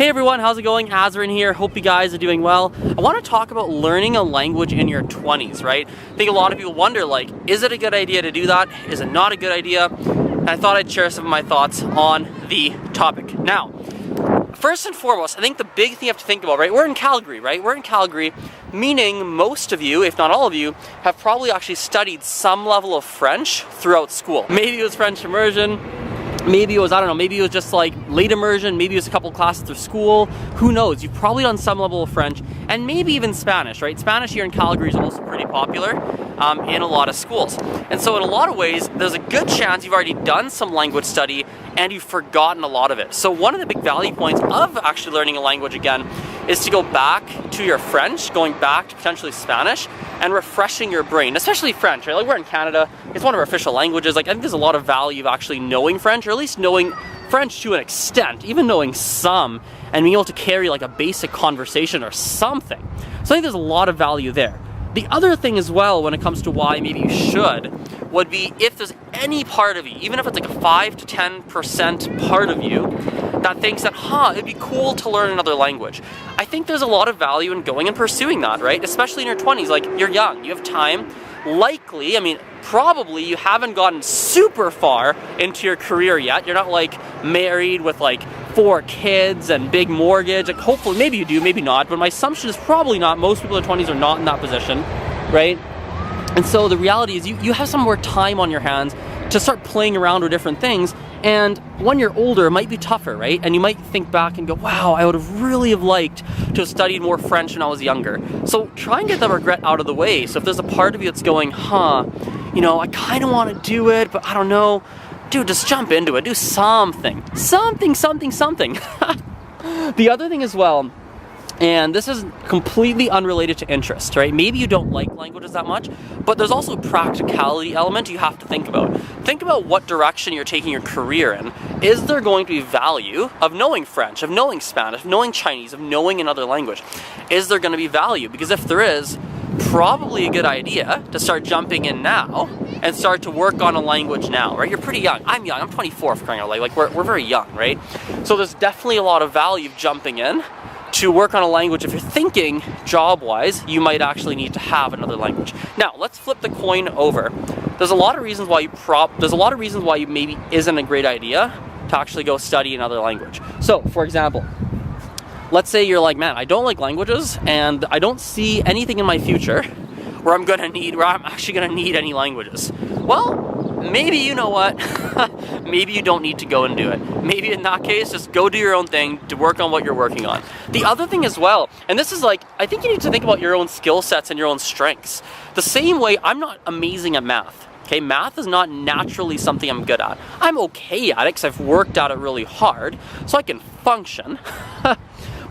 Hey everyone, how's it going? Azren here. Hope you guys are doing well. I want to talk about learning a language in your 20s, right? I think a lot of people wonder, like, is it a good idea to do that? Is it not a good idea? And I thought I'd share some of my thoughts on the topic. Now, first and foremost, I think the big thing you have to think about, right? We're in Calgary, right? We're in Calgary, meaning most of you, if not all of you, have probably actually studied some level of French throughout school. Maybe it was French immersion. Maybe it was, I don't know, maybe it was just like late immersion, maybe it was a couple classes through school, who knows? You've probably done some level of French, and maybe even Spanish, right? Spanish here in Calgary is also pretty popular in a lot of schools. And so in a lot of ways, there's a good chance you've already done some language study and you've forgotten a lot of it. So one of the big value points of actually learning a language again is to go back to your French, going back to potentially Spanish, and refreshing your brain, especially French, right? Like we're in Canada, it's one of our official languages. Like I think there's a lot of value of actually knowing French, or at least knowing French to an extent, even knowing some, and being able to carry like a basic conversation or something. So I think there's a lot of value there. The other thing as well when it comes to why maybe you should would be if there's any part of you, even if it's like a 5 to 10% part of you that thinks that, it'd be cool to learn another language. I think there's a lot of value in going and pursuing that, right? Especially in your 20s, like you're young, you have time. Likely, I mean, probably you haven't gotten super far into your career yet. You're not like married with like 4 kids and big mortgage. Like hopefully, maybe you do, maybe not, but my assumption is probably not. Most people in their 20s are not in that position, right? And so the reality is you have some more time on your hands to start playing around with different things. And when you're older, it might be tougher, right? And you might think back and go, wow, I would have really liked to have studied more French when I was younger. So try and get that regret out of the way. So if there's a part of you that's going, you know, I kind of want to do it, but I don't know. Dude, just jump into it. Do something. Something. The other thing as well, and this is completely unrelated to interest, right? Maybe you don't like languages that much, but there's also a practicality element you have to think about. Think about what direction you're taking your career in. Is there going to be value of knowing French, of knowing Spanish, of knowing Chinese, of knowing another language? Is there going to be value? Because if there is, probably a good idea to start jumping in now and start to work on a language now, right? You're pretty young. I'm young. I'm 24 for crying out loud. Like we're very young, right? So there's definitely a lot of value of jumping in to work on a language. If you're thinking job-wise, you might actually need to have another language. Now, let's flip the coin over. There's a lot of reasons why you maybe isn't a great idea to actually go study another language. So, for example, let's say you're like, man, I don't like languages and I don't see anything in my future where I'm actually gonna need any languages. Well, maybe you know what? Maybe you don't need to go and do it. Maybe in that case, just go do your own thing to work on what you're working on. The other thing as well, and this is like, I think you need to think about your own skill sets and your own strengths. The same way, I'm not amazing at math. Okay, math is not naturally something I'm good at. I'm okay at it because I've worked at it really hard, so I can function,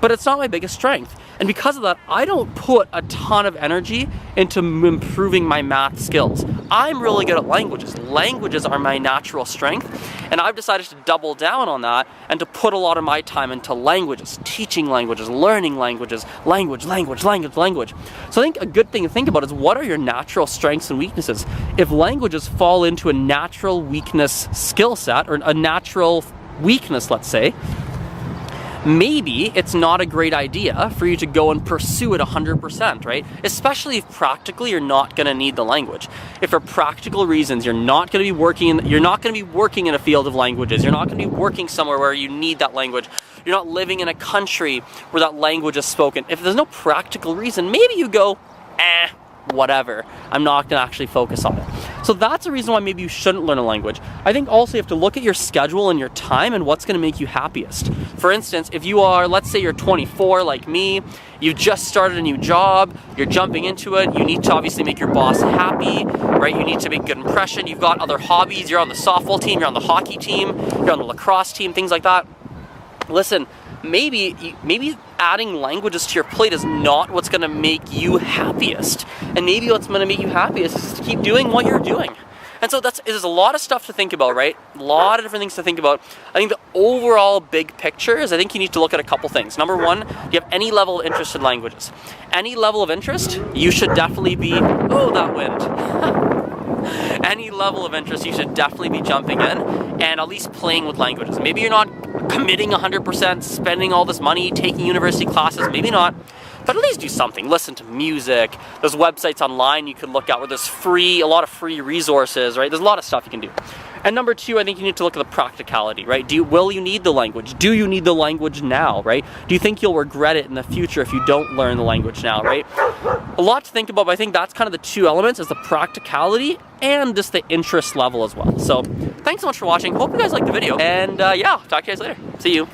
but it's not my biggest strength. And because of that, I don't put a ton of energy into improving my math skills. I'm really good at languages. Languages are my natural strength, and I've decided to double down on that and to put a lot of my time into languages, teaching languages, learning languages, language. So I think a good thing to think about is what are your natural strengths and weaknesses? If languages fall into a natural weakness skill set, or a natural weakness, let's say, maybe it's not a great idea for you to go and pursue it 100%, right? Especially if practically you're not going to need the language. If for practical reasons you're not going to be working in a field of languages, you're not going to be working somewhere where you need that language. You're not living in a country where that language is spoken. If there's no practical reason, maybe you go, whatever, I'm not going to actually focus on it. So that's a reason why maybe you shouldn't learn a language. I think also you have to look at your schedule and your time and what's going to make you happiest. For instance, if you are, let's say you're 24 like me, you just started a new job, you're jumping into it, you need to obviously make your boss happy, right? You need to make a good impression, you've got other hobbies, you're on the softball team, you're on the hockey team, you're on the lacrosse team, things like that. Listen, maybe adding languages to your plate is not what's going to make you happiest. And maybe what's going to make you happiest is to keep doing what you're doing. And so there's a lot of stuff to think about, right? A lot of different things to think about. I think the overall big picture is I think you need to look at a couple things. Number one, do you have any level of interest in languages? Any level of interest, you should definitely be, that wind. Any level of interest, you should definitely be jumping in and at least playing with languages. Maybe you're not committing 100%, spending all this money, taking university classes, maybe not. But at least do something. Listen to music. There's websites online you can look at where there's a lot of free resources, right? There's a lot of stuff you can do. And number two, I think you need to look at the practicality, right? Will you need the language? Do you need the language now, right? Do you think you'll regret it in the future if you don't learn the language now, right? A lot to think about, but I think that's kind of the two elements, is the practicality and just the interest level as well. So thanks so much for watching. Hope you guys liked the video. And yeah, talk to you guys later. See you.